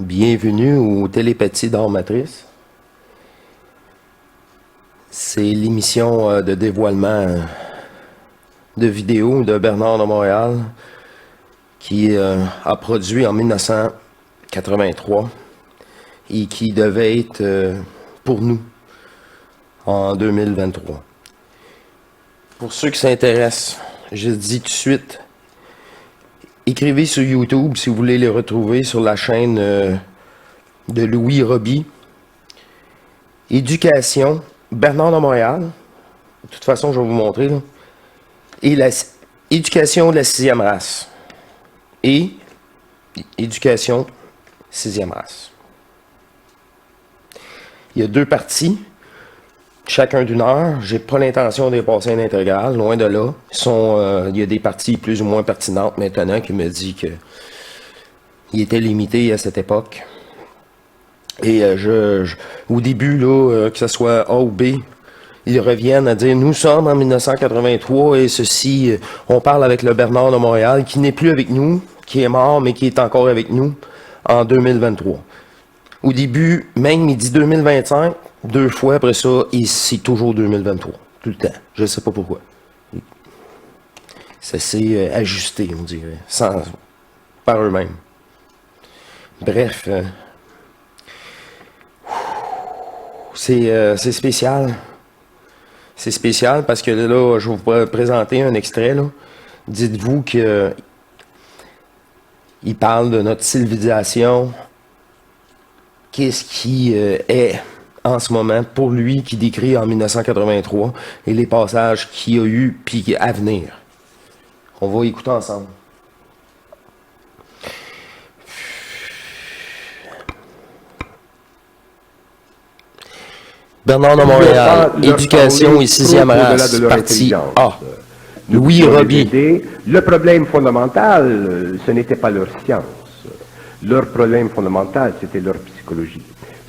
Bienvenue au Télépathie d'Art Matrice. C'est l'émission de dévoilement de vidéos de Bernard de Montréal qui a produit en 1983 et qui devait être pour nous en 2023. Pour ceux qui s'intéressent, je dis tout de suite, écrivez sur YouTube si vous voulez les retrouver sur la chaîne de Louis Roby. Éducation, Bernard de Montréal. De toute façon, je vais vous montrer. Là. Et éducation de la 6e race. Et éducation 6e race. Il y a 2 parties, chacun d'1 heure. J'ai pas l'intention de les passer en intégrale, loin de là. Il y a des parties plus ou moins pertinentes maintenant qui me dit que il était limité à cette époque. Et au début, là, que ce soit A ou B, ils reviennent à dire « Nous sommes en 1983 et ceci, on parle avec le Bernard de Montréal qui n'est plus avec nous, qui est mort mais qui est encore avec nous en 2023. » Au début, même il dit 2025, 2 fois après ça, et c'est toujours 2023, tout le temps. Je ne sais pas pourquoi. Ça s'est ajusté, on dirait, par eux-mêmes. Bref, c'est spécial. C'est spécial parce que là, je vais vous présenter un extrait. Là. Dites-vous que il parle de notre civilisation. Qu'est-ce qui est en ce moment pour lui qui décrit en 1983 et les passages qu'il y a eu puis à venir. On va écouter ensemble. Bernard de Montréal, éducation et 6e race, partie A. Louis Roby. Le problème fondamental, ce n'était pas leur science. Leur problème fondamental, c'était leur psychologie.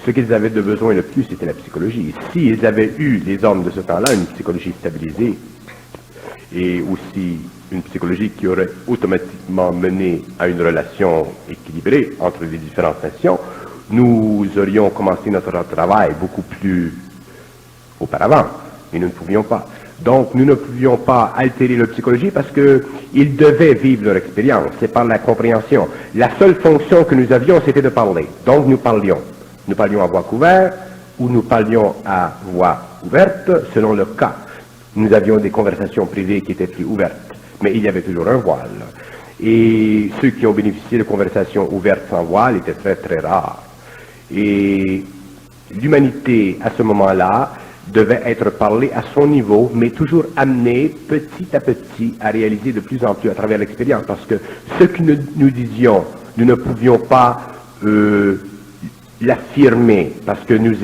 Ce qu'ils avaient de besoin le plus, c'était la psychologie. S'ils avaient eu, les hommes de ce temps-là, une psychologie stabilisée, et aussi une psychologie qui aurait automatiquement mené à une relation équilibrée entre les différentes nations, nous aurions commencé notre travail beaucoup plus auparavant, mais nous ne pouvions pas. Donc, nous ne pouvions pas altérer leur psychologie parce qu'ils devaient vivre leur expérience. C'est par la compréhension. La seule fonction que nous avions, c'était de parler. Donc, nous parlions. Nous parlions à voix couverte ou nous parlions à voix ouverte, selon le cas. Nous avions des conversations privées qui étaient plus ouvertes, mais il y avait toujours un voile. Et ceux qui ont bénéficié de conversations ouvertes sans voile étaient très, très rares. Et l'humanité, à ce moment-là, devait être parlé à son niveau, mais toujours amené petit à petit à réaliser de plus en plus à travers l'expérience. Parce que ce que nous disions, nous ne pouvions pas l'affirmer, parce que nous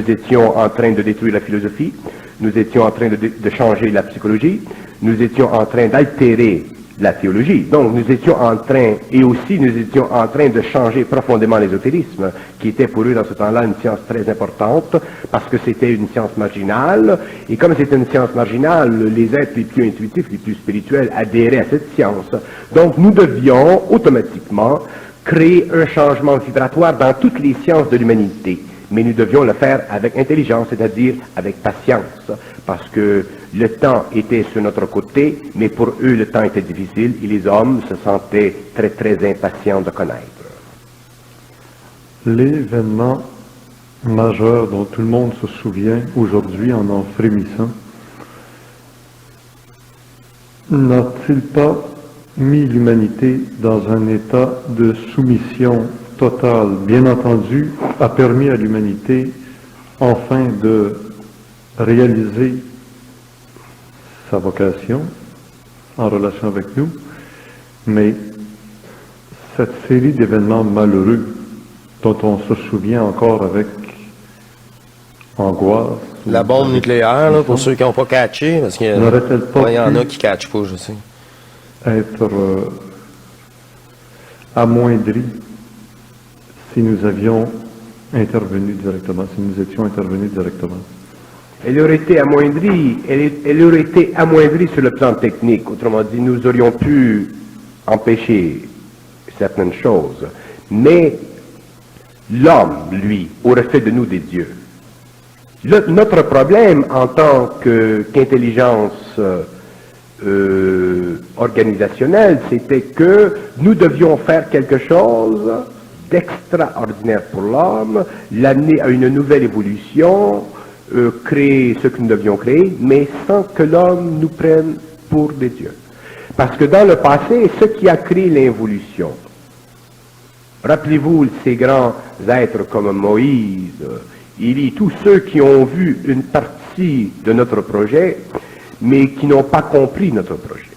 étions en train de détruire la philosophie, nous étions en train de changer la psychologie, nous étions en train d'altérer la théologie. Donc nous étions en train, et aussi nous étions en train de changer profondément l'ésotérisme, qui était pour eux dans ce temps-là une science très importante, parce que c'était une science marginale, et comme c'était une science marginale, les êtres les plus intuitifs, les plus spirituels adhéraient à cette science. Donc nous devions automatiquement créer un changement vibratoire dans toutes les sciences de l'humanité. Mais nous devions le faire avec intelligence, c'est-à-dire avec patience, parce que le temps était sur notre côté, mais pour eux le temps était difficile et les hommes se sentaient très très impatients de connaître. L'événement majeur dont tout le monde se souvient aujourd'hui en frémissant, n'a-t-il pas mis l'humanité dans un état de soumission totale? Bien entendu, a permis à l'humanité enfin de réaliser sa vocation en relation avec nous, mais cette série d'événements malheureux dont on se souvient encore avec angoisse. La bombe nucléaire, là, pour ceux qui n'ont pas catché, parce qu'il y en a qui ne catchent pas, je sais. Être amoindri si nous avions intervenu directement, si nous étions intervenus directement. Elle aurait été amoindrie sur le plan technique. Autrement dit, nous aurions pu empêcher certaines choses. Mais L'homme, lui, aurait fait de nous des dieux. Notre problème en tant qu'intelligence organisationnelle, c'était que nous devions faire quelque chose d'extraordinaire pour l'homme, l'amener à une nouvelle évolution, créer ce que nous devions créer, mais sans que l'homme nous prenne pour des dieux. Parce que dans le passé, ce qui a créé l'évolution, rappelez-vous ces grands êtres comme Moïse, Élie, tous ceux qui ont vu une partie de notre projet, mais qui n'ont pas compris notre projet.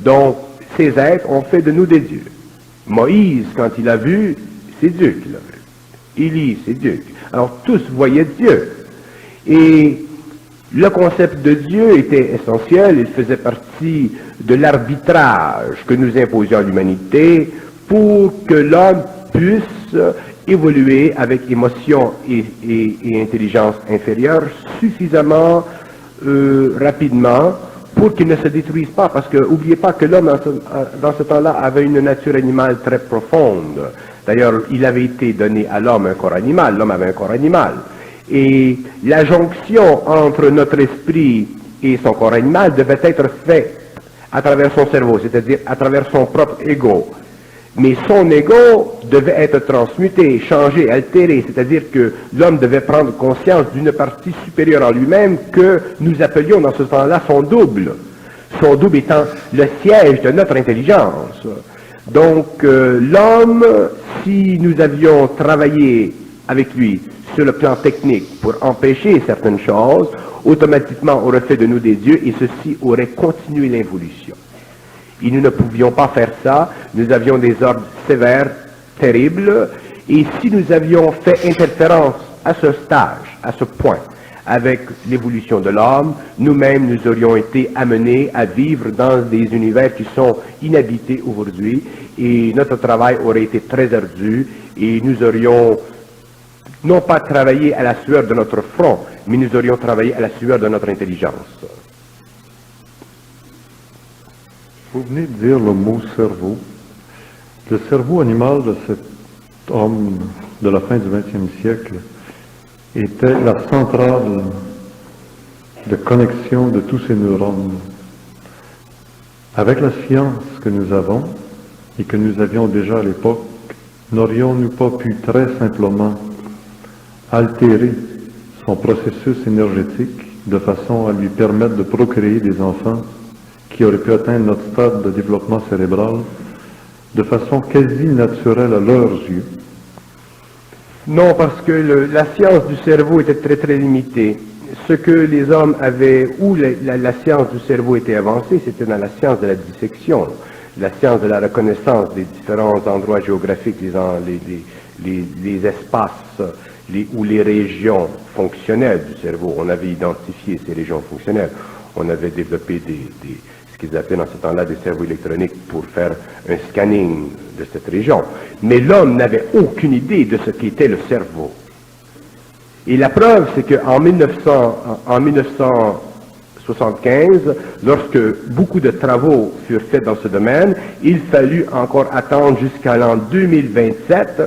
Donc, ces êtres ont fait de nous des dieux. Moïse, quand il a vu, c'est Dieu qui l'a vu. Élie, c'est Dieu. Alors, tous voyaient Dieu. Et le concept de Dieu était essentiel, il faisait partie de l'arbitrage que nous imposions à l'humanité pour que l'homme puisse évoluer avec émotion et intelligence inférieure suffisamment rapidement pour qu'il ne se détruise pas. Parce que n'oubliez pas que l'homme, dans ce temps-là, avait une nature animale très profonde. D'ailleurs, il avait été donné à l'homme un corps animal, l'homme avait un corps animal. Et la jonction entre notre esprit et son corps animal devait être faite à travers son cerveau, c'est-à-dire à travers son propre ego. Mais son ego devait être transmuté, changé, altéré, c'est-à-dire que l'homme devait prendre conscience d'une partie supérieure en lui-même que nous appelions dans ce temps-là son double étant le siège de notre intelligence. Donc l'homme, si nous avions travaillé avec lui sur le plan technique pour empêcher certaines choses, automatiquement aurait fait de nous des dieux et ceci aurait continué l'évolution. Et nous ne pouvions pas faire ça, nous avions des ordres sévères, terribles, et si nous avions fait interférence à ce stage, à ce point, avec l'évolution de l'homme, nous-mêmes nous aurions été amenés à vivre dans des univers qui sont inhabités aujourd'hui, et notre travail aurait été très ardu, et nous aurions non pas travaillé à la sueur de notre front, mais nous aurions travaillé à la sueur de notre intelligence. Vous venez de dire le mot cerveau. Le cerveau animal de cet homme de la fin du XXe siècle était la centrale de connexion de tous ces neurones. Avec la science que nous avons et que nous avions déjà à l'époque, n'aurions-nous pas pu très simplement altérer son processus énergétique de façon à lui permettre de procréer des enfants qui auraient pu atteindre notre stade de développement cérébral de façon quasi naturelle à leurs yeux? Non, parce que la science du cerveau était très très limitée. Ce que les hommes avaient, où la science du cerveau était avancée, c'était dans la science de la dissection, la science de la reconnaissance des différents endroits géographiques, les espaces ou les régions fonctionnelles du cerveau. On avait identifié ces régions fonctionnelles. On avait développé ce qu'ils appelaient dans ce temps-là des cerveaux électroniques pour faire un scanning de cette région. Mais l'homme n'avait aucune idée de ce qu'était le cerveau. Et la preuve, c'est qu'en 1975, lorsque beaucoup de travaux furent faits dans ce domaine, il fallut encore attendre jusqu'à l'an 2027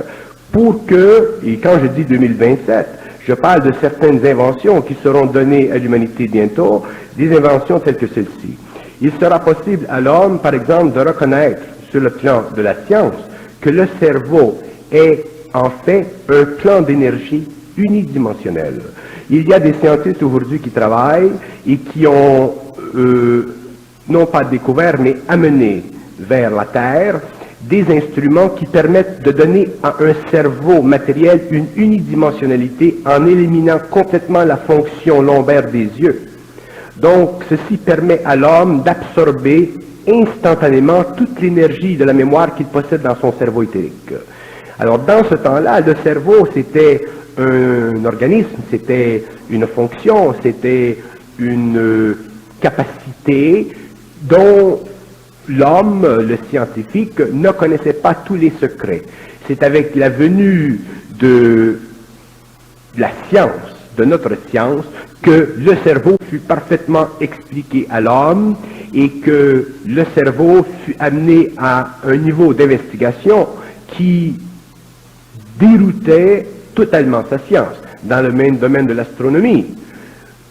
pour que, et quand je dis 2027, je parle de certaines inventions qui seront données à l'humanité bientôt, des inventions telles que celle-ci. Il sera possible à l'homme, par exemple, de reconnaître sur le plan de la science que le cerveau est en fait un plan d'énergie unidimensionnel. Il y a des scientistes aujourd'hui qui travaillent et qui ont non pas découvert, mais amené vers la Terre des instruments qui permettent de donner à un cerveau matériel une unidimensionnalité en éliminant complètement la fonction lombaire des yeux. Donc, ceci permet à l'homme d'absorber instantanément toute l'énergie de la mémoire qu'il possède dans son cerveau éthérique. Alors, dans ce temps-là, le cerveau, c'était un organisme, c'était une fonction, c'était une capacité dont l'homme, le scientifique, ne connaissait pas tous les secrets. C'est avec la venue de la science, de notre science, que le cerveau fut parfaitement expliqué à l'homme et que le cerveau fut amené à un niveau d'investigation qui déroutait totalement sa science. Dans le même domaine de l'astronomie,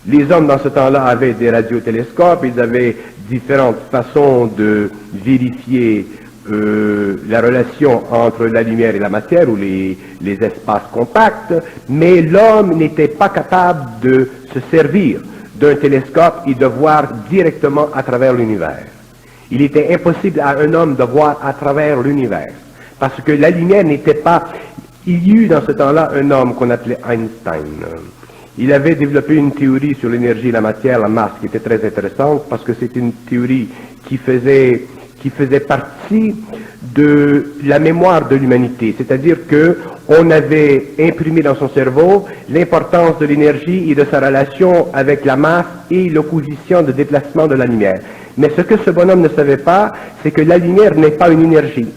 les hommes dans ce temps-là avaient des radiotélescopes, ils avaient différentes façons de vérifier la relation entre la lumière et la matière ou les espaces compacts, mais l'homme n'était pas capable de se servir d'un télescope et de voir directement à travers l'univers. Il était impossible à un homme de voir à travers l'univers, parce que la lumière n'était pas... Il y eut dans ce temps-là un homme qu'on appelait Einstein. Il avait développé une théorie sur l'énergie, la matière, la masse, qui était très intéressante, parce que c'est une théorie qui faisait partie de la mémoire de l'humanité. C'est-à-dire qu'on avait imprimé dans son cerveau l'importance de l'énergie et de sa relation avec la masse et l'opposition de déplacement de la lumière. Mais ce que ce bonhomme ne savait pas, c'est que la lumière n'est pas une énergie.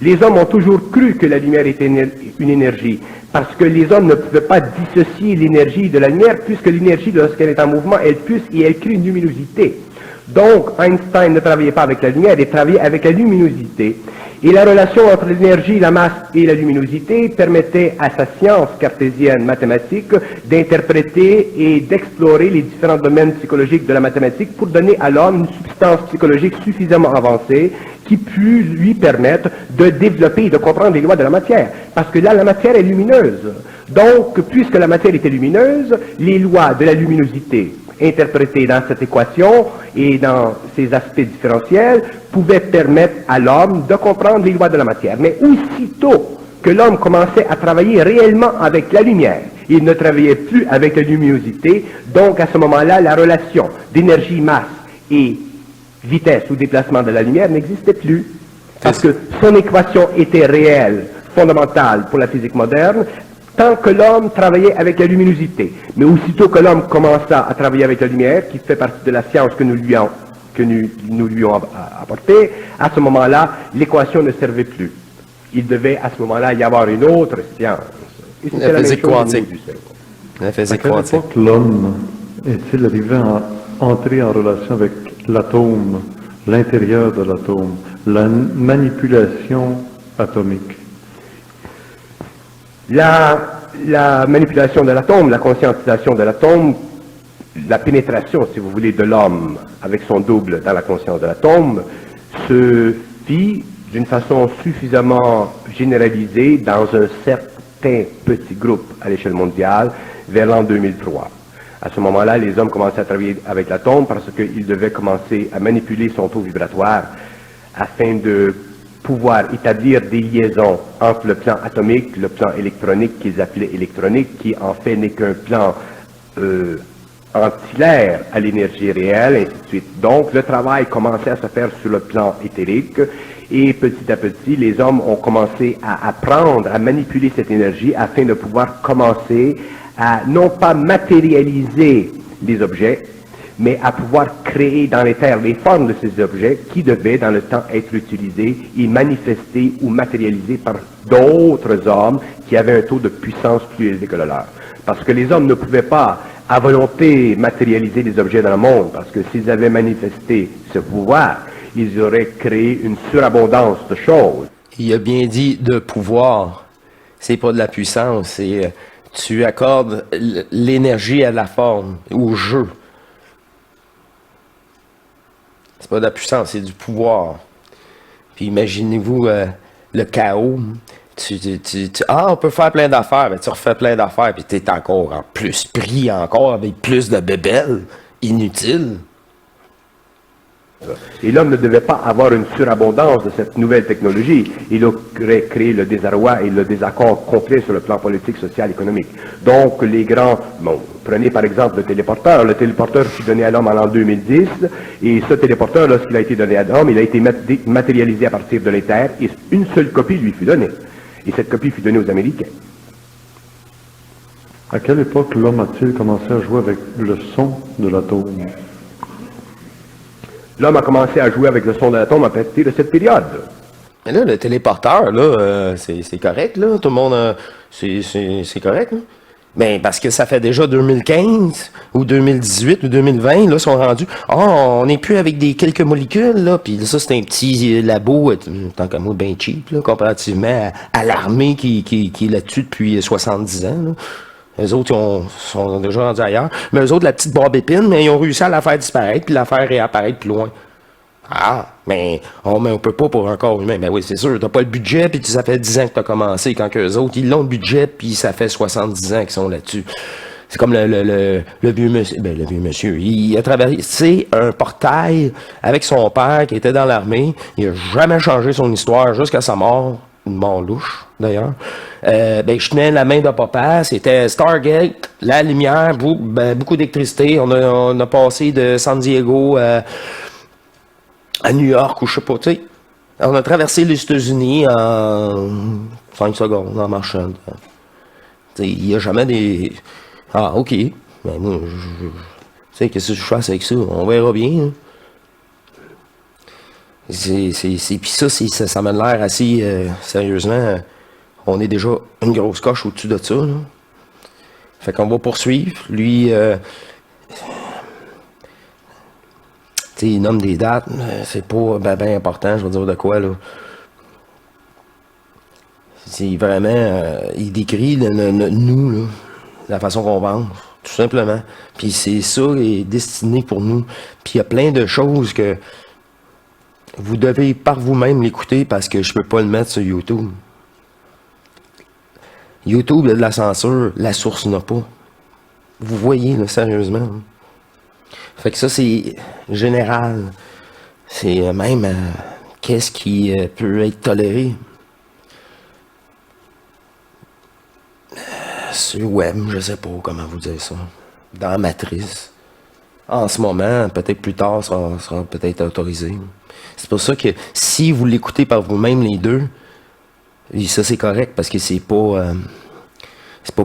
Les hommes ont toujours cru que la lumière était une énergie, parce que les hommes ne pouvaient pas dissocier l'énergie de la lumière, puisque l'énergie, lorsqu'elle est en mouvement, elle pulse et elle crée une luminosité. Donc, Einstein ne travaillait pas avec la lumière, il travaillait avec la luminosité. Et la relation entre l'énergie, la masse et la luminosité permettait à sa science cartésienne mathématique d'interpréter et d'explorer les différents domaines psychologiques de la mathématique pour donner à l'homme une substance psychologique suffisamment avancée qui put lui permettre de développer et de comprendre les lois de la matière. Parce que là, la matière est lumineuse. Donc, puisque la matière était lumineuse, les lois de la luminosité interprétées dans cette équation et dans ses aspects différentiels pouvaient permettre à l'homme de comprendre les lois de la matière. Mais aussitôt que l'homme commençait à travailler réellement avec la lumière, il ne travaillait plus avec la luminosité, donc à ce moment-là, la relation d'énergie, masse et vitesse ou déplacement de la lumière n'existait plus. Parce que son équation était réelle, fondamentale pour la physique moderne, tant que l'homme travaillait avec la luminosité. Mais aussitôt que l'homme commença à travailler avec la lumière, qui fait partie de la science que nous lui avons apportée, à ce moment-là, l'équation ne servait plus. Il devait à ce moment-là y avoir une autre science. Et La physique quantique. La physique À quelle quantique. époque l'homme est-il arrivé à entrer en relation avec l'atome, l'intérieur de l'atome, la manipulation atomique? La manipulation de l'atome, la conscientisation de l'atome, la pénétration, si vous voulez, de l'homme avec son double dans la conscience de l'atome, se fit d'une façon suffisamment généralisée dans un certain petit groupe à l'échelle mondiale vers l'an 2003. À ce moment-là, les hommes commençaient à travailler avec l'atome parce qu'ils devaient commencer à manipuler son taux vibratoire afin de pouvoir établir des liaisons entre le plan atomique, le plan électronique qu'ils appelaient électronique, qui en fait n'est qu'un plan ancillaire à l'énergie réelle, ainsi de suite. Donc, le travail commençait à se faire sur le plan éthérique, et petit à petit, les hommes ont commencé à apprendre à manipuler cette énergie afin de pouvoir commencer à non pas matérialiser les objets, mais à pouvoir créer dans les terres les formes de ces objets qui devaient dans le temps être utilisés et manifestés ou matérialisés par d'autres hommes qui avaient un taux de puissance plus élevé que le leur. Parce que les hommes ne pouvaient pas à volonté matérialiser les objets dans le monde, parce que s'ils avaient manifesté ce pouvoir, ils auraient créé une surabondance de choses. Il a bien dit de pouvoir. C'est pas de la puissance, c'est tu accordes l'énergie à la forme, au jeu. C'est pas de la puissance, c'est du pouvoir. Puis imaginez-vous le chaos. On peut faire plein d'affaires, mais tu refais plein d'affaires, puis tu es encore en plus pris, encore avec plus de bébelles inutiles. Et l'homme ne devait pas avoir une surabondance de cette nouvelle technologie. Il aurait créé le désarroi et le désaccord complet sur le plan politique, social, économique. Donc, les grands... prenez par exemple le téléporteur. Le téléporteur fut donné à l'homme en l'an 2010, et ce téléporteur, lorsqu'il a été donné à l'homme, il a été matérialisé à partir de l'éther, et une seule copie lui fut donnée. Et cette copie fut donnée aux Américains. À quelle époque l'homme a-t-il commencé à jouer avec le son de l'atome? L'homme a commencé à jouer avec le son de l'atome à partir de cette période. Mais là, le téléporteur, là, c'est correct, là. Tout le monde, c'est correct, là. Ben, parce que ça fait déjà 2015, ou 2018, ou 2020, là, sont rendus. Ah, on n'est plus avec des quelques molécules, là, puis ça, c'est un petit labo, tant qu'à moi, bien cheap, là, comparativement à l'armée qui est là-dessus depuis 70 ans, là. Eux autres, sont déjà rendus ailleurs. Mais eux autres, la petite barbe épine, mais ils ont réussi à la faire disparaître, puis la faire réapparaître plus loin. Ah, mais on peut pas pour un corps humain. Ben oui, c'est sûr, t'as pas le budget, puis ça fait 10 ans que t'as commencé, quand qu'eux autres, ils l'ont le budget, puis ça fait 70 ans qu'ils sont là-dessus. C'est comme le vieux monsieur, le vieux monsieur, il a travaillé, c'est un portail avec son père qui était dans l'armée, il a jamais changé son histoire jusqu'à sa mort, une mort louche, d'ailleurs. Je tenais la main de papa, c'était Stargate, la lumière, beaucoup d'électricité, on a passé de San Diego à New York, ou je sais pas, tu sais. On a traversé les États-Unis en 5 secondes, en marchant. Tu sais, il n'y a jamais des... Ah, OK. Mais moi, tu sais, qu'est-ce que je fasse avec ça? On verra bien. Hein. Puis ça m'a l'air assez... sérieusement, on est déjà une grosse coche au-dessus de ça, là. Fait qu'on va poursuivre. Lui... il nomme des dates, c'est pas ben important, je veux dire de quoi, là. C'est vraiment... il décrit nous, là, la façon qu'on pense, tout simplement. Puis c'est ça qui est destiné pour nous. Puis il y a plein de choses que vous devez par vous-même l'écouter parce que je peux pas le mettre sur YouTube. YouTube, il y a de la censure, la source n'a pas. Vous voyez, là, sérieusement. Hein. Fait que ça, c'est général. C'est même qu'est-ce qui peut être toléré. Sur le web, je sais pas comment vous dire ça. Dans la matrice. En ce moment, peut-être plus tard, ça sera peut-être autorisé. C'est pour ça que si vous l'écoutez par vous-même, les deux, et ça c'est correct parce que c'est pas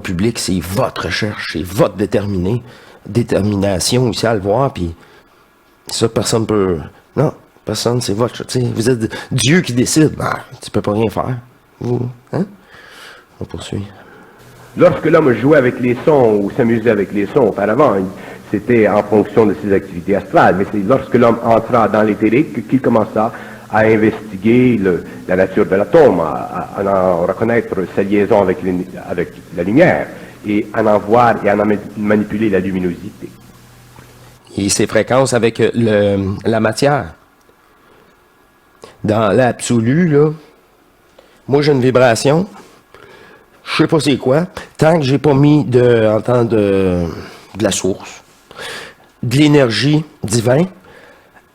public, c'est votre recherche, c'est votre détermination aussi à le voir, puis ça, personne peut... Non, personne, c'est votre... Vous êtes Dieu qui décide. Ah, tu peux pas rien faire. Vous, hein? On poursuit. Lorsque l'homme jouait avec les sons ou s'amusait avec les sons auparavant, c'était en fonction de ses activités astrales, mais c'est lorsque l'homme entra dans l'éthérique qu'il commença à investiguer la nature de l'atome, à en reconnaître sa liaison avec la lumière, et à en voir et à en manipuler la luminosité. Et ses fréquences avec la matière. Dans l'absolu, là, moi j'ai une vibration, je sais pas c'est quoi, tant que j'ai pas mis de la source, de l'énergie divine,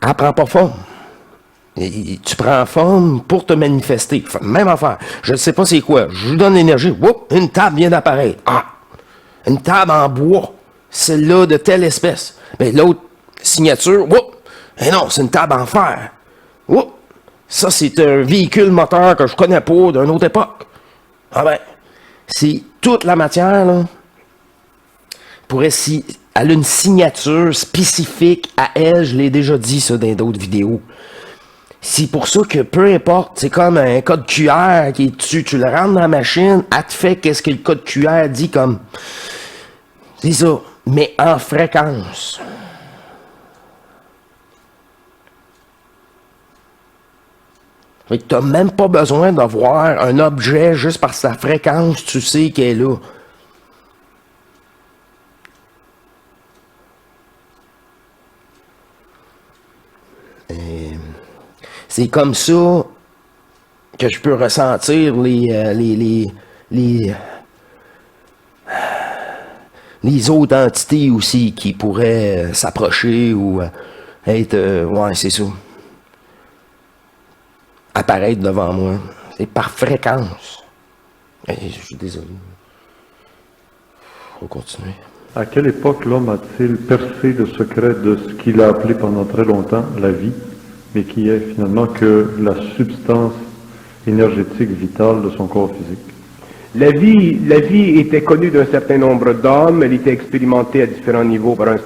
elle prend pas forme. Et tu prends forme pour te manifester. Même affaire. Je ne sais pas c'est quoi. Je vous donne l'énergie. Une table vient d'apparaître. Ah! Une table en bois. Celle-là de telle espèce. Ben, l'autre signature. Non, c'est une table en fer. Ça, c'est un véhicule moteur que je connais pas d'une autre époque. Ah ben, c'est toute la matière, là. Elle a une signature spécifique à elle. Je l'ai déjà dit, ça, dans d'autres vidéos. C'est pour ça que peu importe, c'est comme un code QR qui est dessus, tu le rentres dans la machine, elle te fait qu'est-ce que le code QR dit comme... C'est ça, mais en fréquence. Fait que t'as même pas besoin de voir un objet juste par sa fréquence, tu sais qu'elle est là. C'est comme ça que je peux ressentir les autres entités aussi qui pourraient s'approcher ou être... ouais, c'est ça. Apparaître devant moi. C'est par fréquence. Je suis désolé. On va continuer. À quelle époque l'homme a-t-il percé le secret de ce qu'il a appelé pendant très longtemps la vie, mais qui est finalement que la substance énergétique vitale de son corps physique? La vie était connue d'un certain nombre d'hommes, elle était expérimentée à différents niveaux par un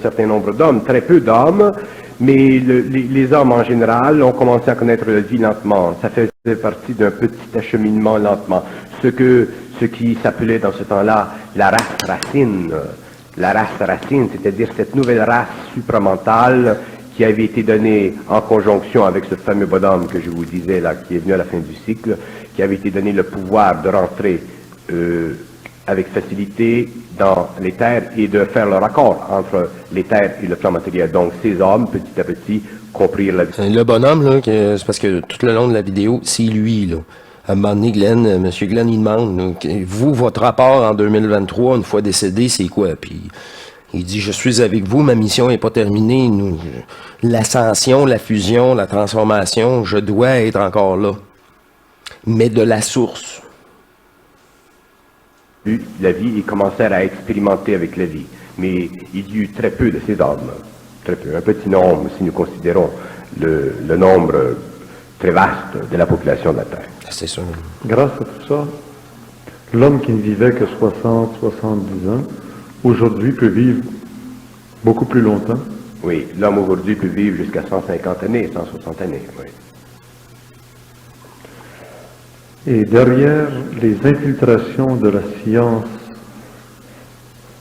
certain nombre d'hommes, très peu d'hommes, mais les hommes en général ont commencé à connaître la vie lentement. Ça faisait partie d'un petit acheminement lentement. Ce ce qui s'appelait dans ce temps-là la race racine. La race racine, c'est-à-dire cette nouvelle race supramentale qui avait été donnée en conjonction avec ce fameux bonhomme que je vous disais là, qui est venu à la fin du cycle, qui avait été donné le pouvoir de rentrer avec facilité dans les terres et de faire le raccord entre les terres et le plan matériel. Donc ces hommes, petit à petit, comprirent la vie. Le bonhomme, là, c'est parce que tout le long de la vidéo, c'est lui, là. À un moment donné, M. Glenn, il demande, là, vous, votre rapport en 2023, une fois décédé, c'est quoi? Puis il dit, je suis avec vous, ma mission n'est pas terminée. L'ascension, la fusion, la transformation, je dois être encore là. Mais de la source. La vie et commencèrent à expérimenter avec la vie. Mais il y eut très peu de ces hommes, très peu, un petit nombre si nous considérons le nombre très vaste de la population de la Terre. C'est sûr. Grâce à tout ça, l'homme qui ne vivait que 60, 70 ans, aujourd'hui peut vivre beaucoup plus longtemps. Oui, l'homme aujourd'hui peut vivre jusqu'à 150 années, 160 années, oui. Et derrière les infiltrations de la science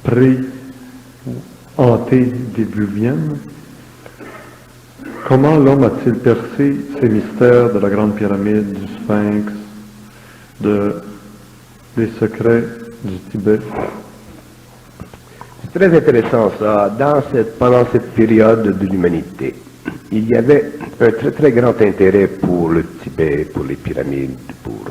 pré-antédiluvienne, comment l'homme a-t-il percé ces mystères de la Grande Pyramide, du Sphinx, des secrets du Tibet? C'est très intéressant ça. Pendant cette période de l'humanité, il y avait un très très grand intérêt pour le Tibet, pour les pyramides, pour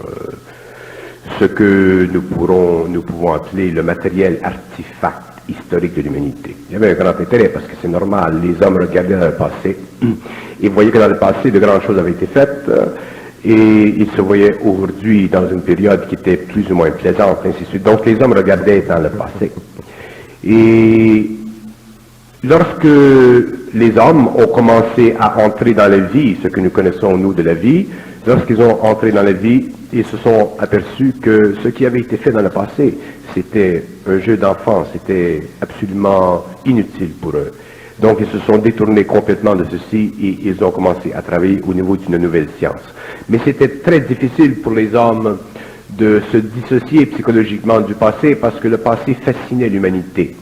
ce que nous pouvons appeler le matériel artefact historique de l'humanité. Il y avait un grand intérêt parce que c'est normal, les hommes regardaient dans le passé et voyaient que dans le passé de grandes choses avaient été faites et ils se voyaient aujourd'hui dans une période qui était plus ou moins plaisante, ainsi de suite. Donc les hommes regardaient dans le passé. Et lorsque les hommes ont commencé à entrer dans la vie, ce que nous connaissons nous de la vie, lorsqu'ils ont entré dans la vie, ils se sont aperçus que ce qui avait été fait dans le passé, c'était un jeu d'enfant, c'était absolument inutile pour eux. Donc ils se sont détournés complètement de ceci et ils ont commencé à travailler au niveau d'une nouvelle science. Mais c'était très difficile pour les hommes de se dissocier psychologiquement du passé parce que le passé fascinait l'humanité.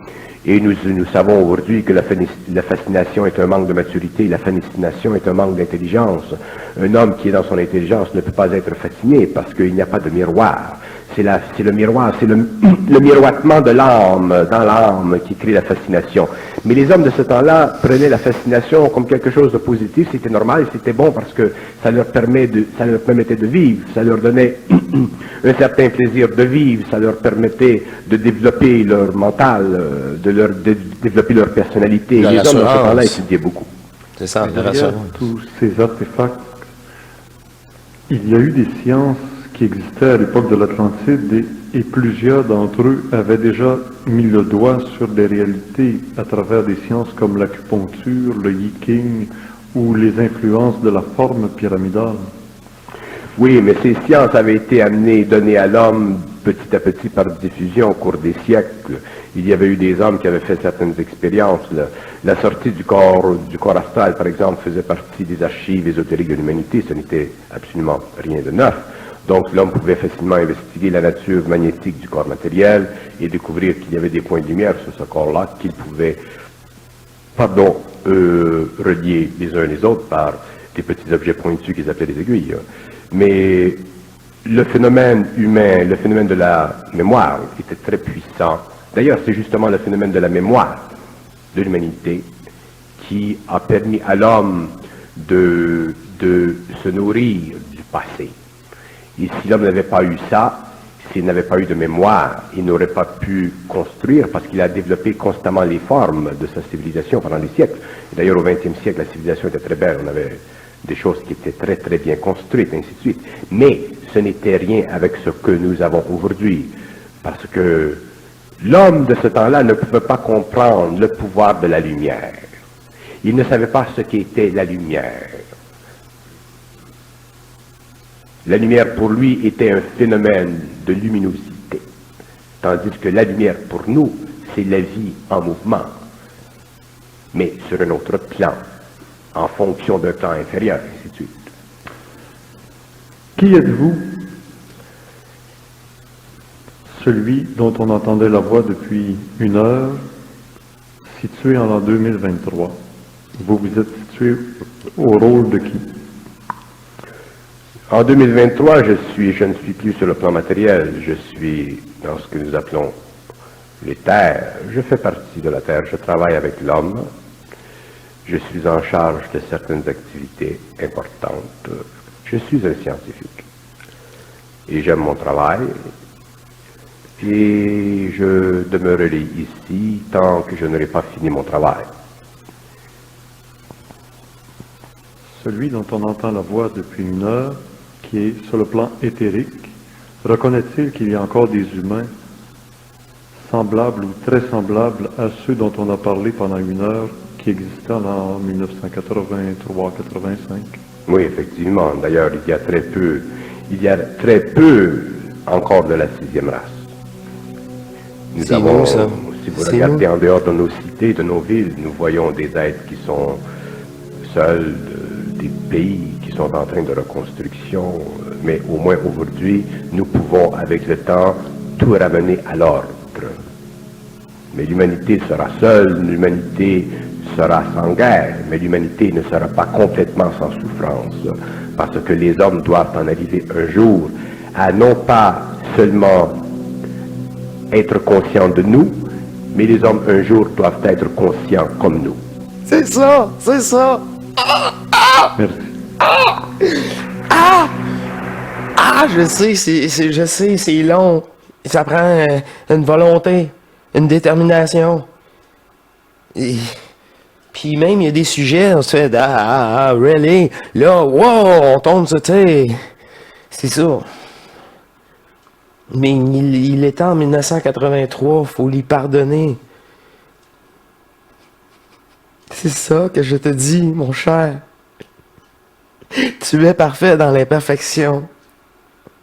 Et nous savons aujourd'hui que la fascination est un manque de maturité, la fascination est un manque d'intelligence. Un homme qui est dans son intelligence ne peut pas être fasciné parce qu'il n'y a pas de miroir. C'est le miroir, c'est le miroitement de l'âme, dans l'âme qui crée la fascination. Mais les hommes de ce temps-là prenaient la fascination comme quelque chose de positif, c'était normal, c'était bon parce que ça leur permettait de vivre, ça leur donnait un certain plaisir de vivre, ça leur permettait de développer leur mental, de développer leur personnalité. La les hommes de ce rassurance. temps-là étudiaient beaucoup. C'est ça, la Derrière rassurance. tous ces artefacts, il y a eu des sciences qui existaient à l'époque de l'Atlantide et plusieurs d'entre eux avaient déjà mis le doigt sur des réalités à travers des sciences comme l'acupuncture, le Yi-King ou les influences de la forme pyramidale. Oui, mais ces sciences avaient été données à l'homme petit à petit par diffusion au cours des siècles. Il y avait eu des hommes qui avaient fait certaines expériences. La sortie du corps astral, par exemple, faisait partie des archives ésotériques de l'humanité. Ce n'était absolument rien de neuf. Donc l'homme pouvait facilement investiguer la nature magnétique du corps matériel et découvrir qu'il y avait des points de lumière sur ce corps-là qu'il pouvait, relier les uns les autres par des petits objets pointus qu'ils appelaient des aiguilles. Mais le phénomène humain, le phénomène de la mémoire était très puissant. D'ailleurs, c'est justement le phénomène de la mémoire de l'humanité qui a permis à l'homme de se nourrir du passé. Et si l'homme n'avait pas eu ça, s'il n'avait pas eu de mémoire, il n'aurait pas pu construire parce qu'il a développé constamment les formes de sa civilisation pendant des siècles. Et d'ailleurs, au XXe siècle, la civilisation était très belle. On avait des choses qui étaient très très bien construites, ainsi de suite. Mais ce n'était rien avec ce que nous avons aujourd'hui. Parce que l'homme de ce temps-là ne pouvait pas comprendre le pouvoir de la lumière. Il ne savait pas ce qu'était la lumière. La lumière pour lui était un phénomène de luminosité, tandis que la lumière pour nous, c'est la vie en mouvement, mais sur un autre plan, en fonction d'un plan inférieur, ainsi de suite. Qui êtes-vous? celui dont on entendait la voix depuis 1 heure, situé en l'an 2023. Vous vous êtes situé au rôle de qui? En 2023, je ne suis plus sur le plan matériel, je suis dans ce que nous appelons les terres. Je fais partie de la terre, je travaille avec l'homme, je suis en charge de certaines activités importantes. Je suis un scientifique et j'aime mon travail et je demeurerai ici tant que je n'aurai pas fini mon travail. Celui dont on entend la voix depuis 1 heure, qui est sur le plan éthérique, reconnaît-il qu'il y a encore des humains semblables ou très semblables à ceux dont on a parlé pendant 1 heure, qui existaient en 1983-85? Oui, effectivement. D'ailleurs, il y a très peu encore de la 6e race. Nous avons, si vous regardez en dehors de nos cités, de nos villes, nous voyons des êtres qui sont seuls, des pays qui sont en train de reconstruction, mais au moins aujourd'hui, nous pouvons, avec le temps, tout ramener à l'ordre. Mais l'humanité sera seule, l'humanité sera sans guerre, mais l'humanité ne sera pas complètement sans souffrance, parce que les hommes doivent en arriver un jour à non pas seulement être conscients de nous, mais les hommes un jour doivent être conscients comme nous. C'est ça, c'est ça. Merci. Je sais, c'est long. Ça prend une volonté, une détermination. Et puis même, il y a des sujets, on se fait, really? Là, wow, on tombe sur, tu sais, c'est ça. Mais il était en 1983, faut lui pardonner. C'est ça que je te dis, mon cher. Tu es parfait dans l'imperfection.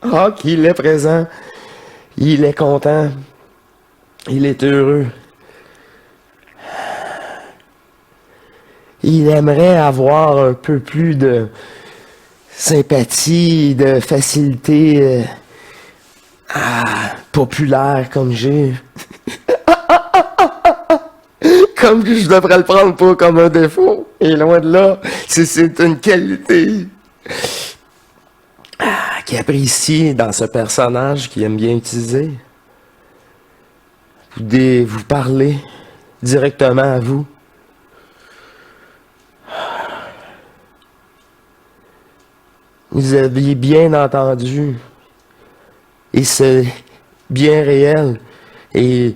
Ah, qu'il est présent. Il est content. Il est heureux. Il aimerait avoir un peu plus de sympathie, de facilité populaire comme j'ai. Comme je devrais le prendre pas comme un défaut. Et loin de là, c'est une qualité qui apprécie dans ce personnage qui aime bien utiliser. Vous parlez directement à vous. Vous aviez bien entendu. Et c'est bien réel. Et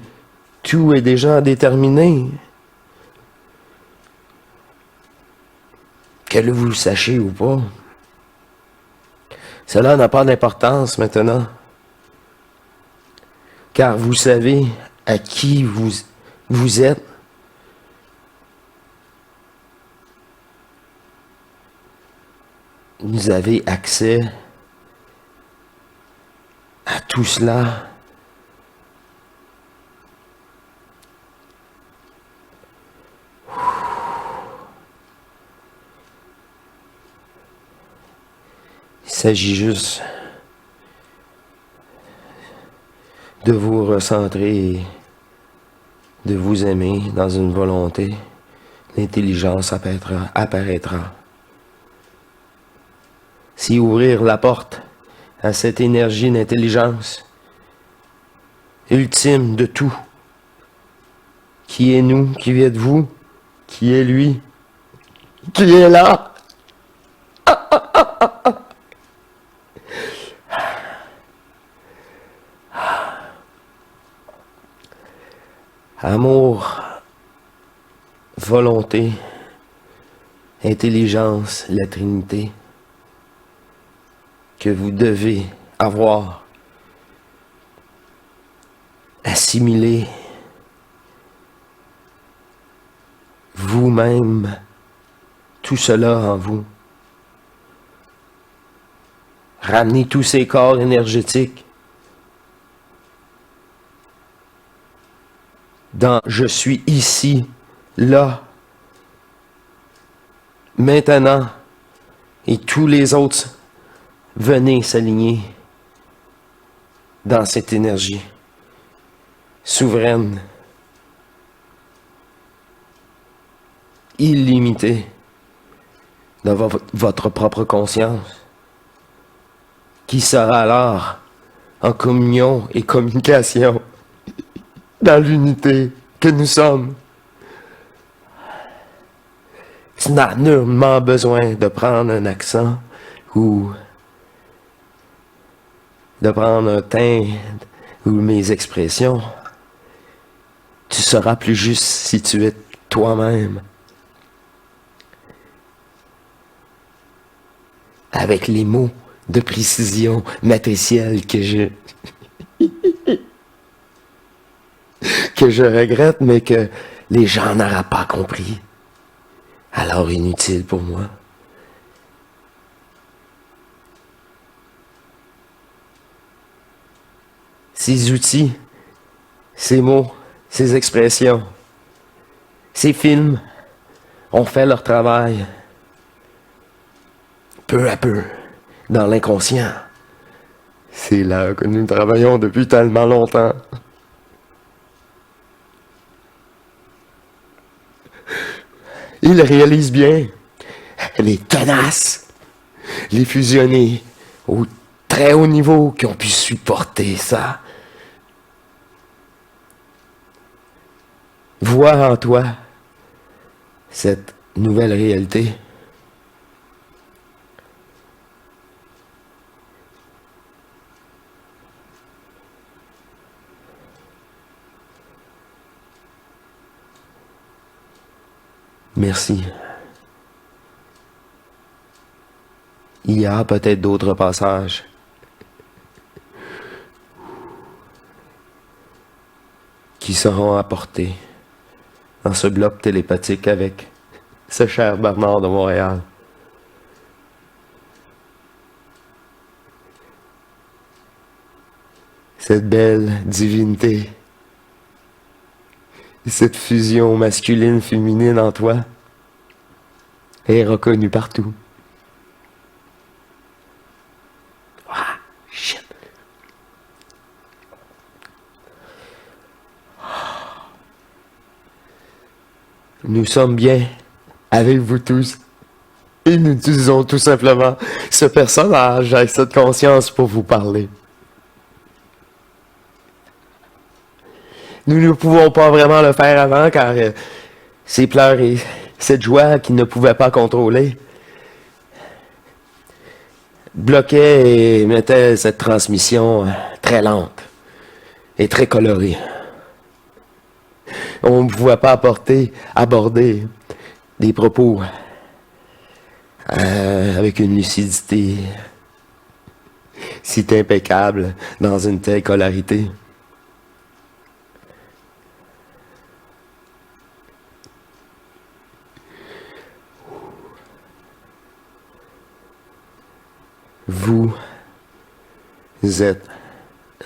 tout est déjà déterminé. Que vous le sachiez ou pas. Cela n'a pas d'importance maintenant. Car vous savez à qui vous êtes. Vous avez accès à tout cela. Il s'agit juste de vous recentrer et de vous aimer dans une volonté. L'intelligence apparaîtra. Si ouvrir la porte à cette énergie d'intelligence ultime de tout, qui est nous, qui êtes vous, qui est lui, qui est là. Amour, volonté, intelligence, la Trinité, que vous devez avoir assimilé vous-même, tout cela en vous. Ramenez tous ces corps énergétiques dans « je suis ici, là, maintenant » et tous les autres, venez s'aligner dans cette énergie. souveraine, illimitée de votre propre conscience, qui sera alors en communion et communication dans l'unité que nous sommes. Tu n'as nullement besoin de prendre un accent ou de prendre un teint ou mes expressions. Tu seras plus juste si tu es toi-même. Avec les mots de précision matricielle que je regrette, mais que les gens n'auraient pas compris. Alors inutile pour moi. Ces outils, ces mots, ces expressions, ces films ont fait leur travail peu à peu dans l'inconscient. C'est là que nous travaillons depuis tellement longtemps. Ils réalisent bien les tenaces, les fusionnés au très haut niveau qui ont pu supporter ça. Vois en toi cette nouvelle réalité. Merci. Il y a peut-être d'autres passages. Qui seront apportés dans ce bloc télépathique avec ce cher Bernard de Montréal. Cette belle divinité. Cette fusion masculine-féminine en toi est reconnue partout. Ah, shit. Nous sommes bien avec vous tous. Et nous utilisons tout simplement ce personnage avec cette conscience pour vous parler. Nous ne pouvons pas vraiment le faire avant car ces pleurs et cette joie qu'il ne pouvait pas contrôler bloquaient et mettaient cette transmission très lente et très colorée. On ne pouvait pas aborder des propos avec une lucidité si impeccable dans une telle colorité. Vous êtes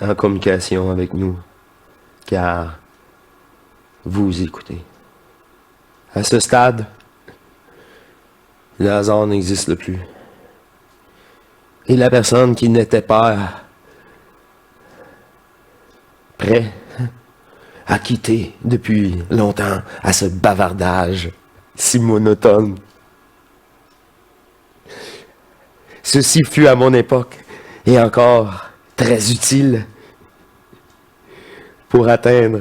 en communication avec nous, car vous écoutez. À ce stade, le hasard n'existe plus. Et la personne qui n'était pas prêt à quitter depuis longtemps à ce bavardage si monotone. Ceci fut à mon époque et encore très utile pour atteindre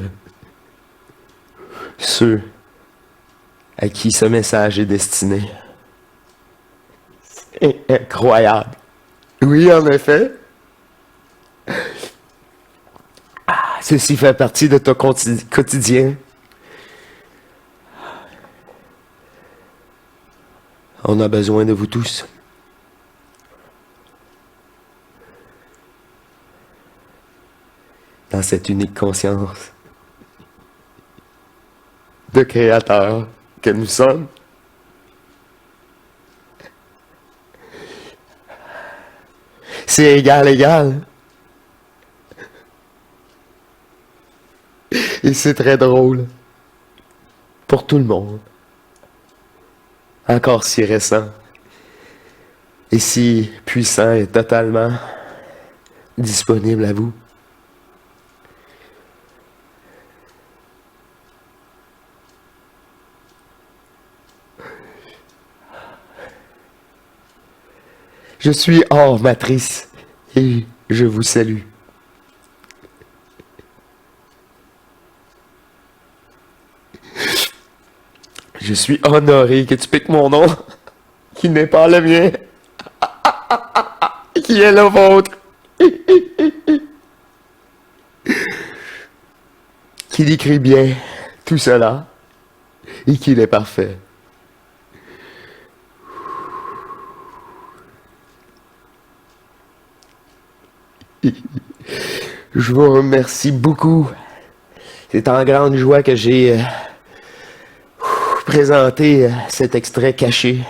ceux à qui ce message est destiné. C'est incroyable. Oui, en effet. Ceci fait partie de ton quotidien. On a besoin de vous tous. Dans cette unique conscience de créateur que nous sommes. C'est égal. Et c'est très drôle. Pour tout le monde. Encore si récent. Et si puissant et totalement disponible à vous. Je suis hors matrice et je vous salue. Je suis honoré que tu piques mon nom, qui n'est pas le mien, qui est le vôtre, qui décrit bien tout cela et qu'il est parfait. Je vous remercie beaucoup. C'est en grande joie que j'ai présenté cet extrait caché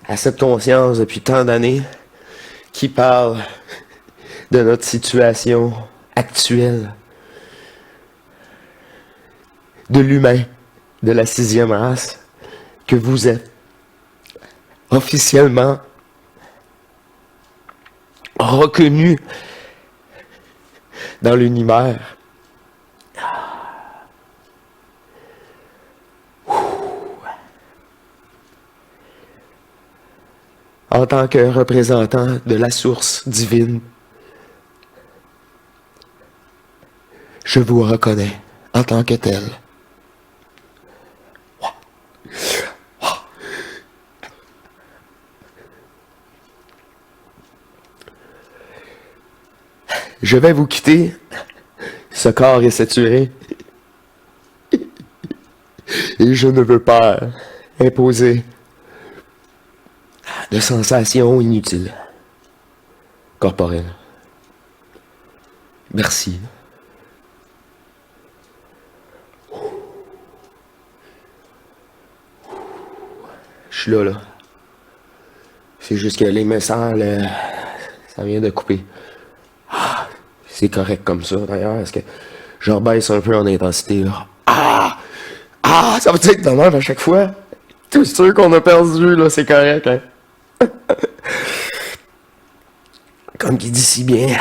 à cette conscience depuis tant d'années qui parle de notre situation actuelle, de l'humain, de la 6e race, que vous êtes officiellement reconnu dans l'univers. En tant que représentant de la source divine, je vous reconnais en tant que tel. Je vais vous quitter. Ce corps est saturé. Et je ne veux pas imposer de sensations inutiles, corporelles. Merci. Je suis là. C'est juste que les messages, ça vient de couper. C'est correct comme ça, d'ailleurs. Est-ce que je rebaisse un peu en intensité, là? Ça veut dire que de même à chaque fois. Tous ceux qu'on a perdus, là, c'est correct, hein? Comme qui dit si bien,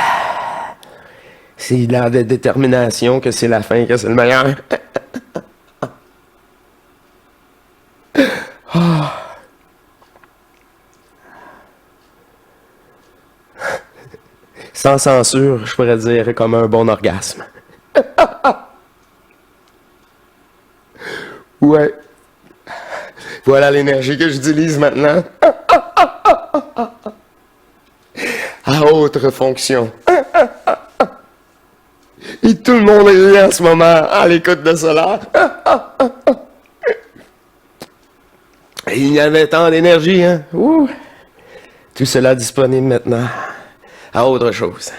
c'est la détermination que c'est la fin, que c'est le meilleur. Sans censure, je pourrais dire comme un bon orgasme. Ouais. Voilà l'énergie que j'utilise maintenant. À autre fonction. Et tout le monde est en ce moment à l'écoute de cela. Et il y avait tant d'énergie, hein? Ouh. Tout cela disponible maintenant à autre chose.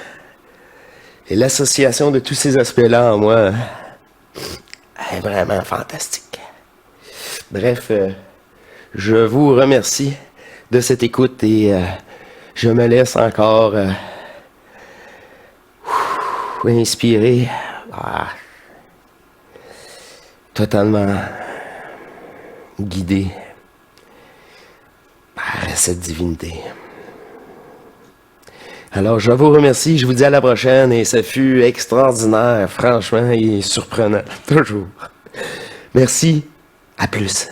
Et l'association de tous ces aspects-là en moi est vraiment fantastique. Bref, je vous remercie de cette écoute et je me laisse encore inspiré, totalement guidé par cette divinité. Alors, je vous remercie, je vous dis à la prochaine et ça fut extraordinaire, franchement, et surprenant, toujours. Merci, à plus.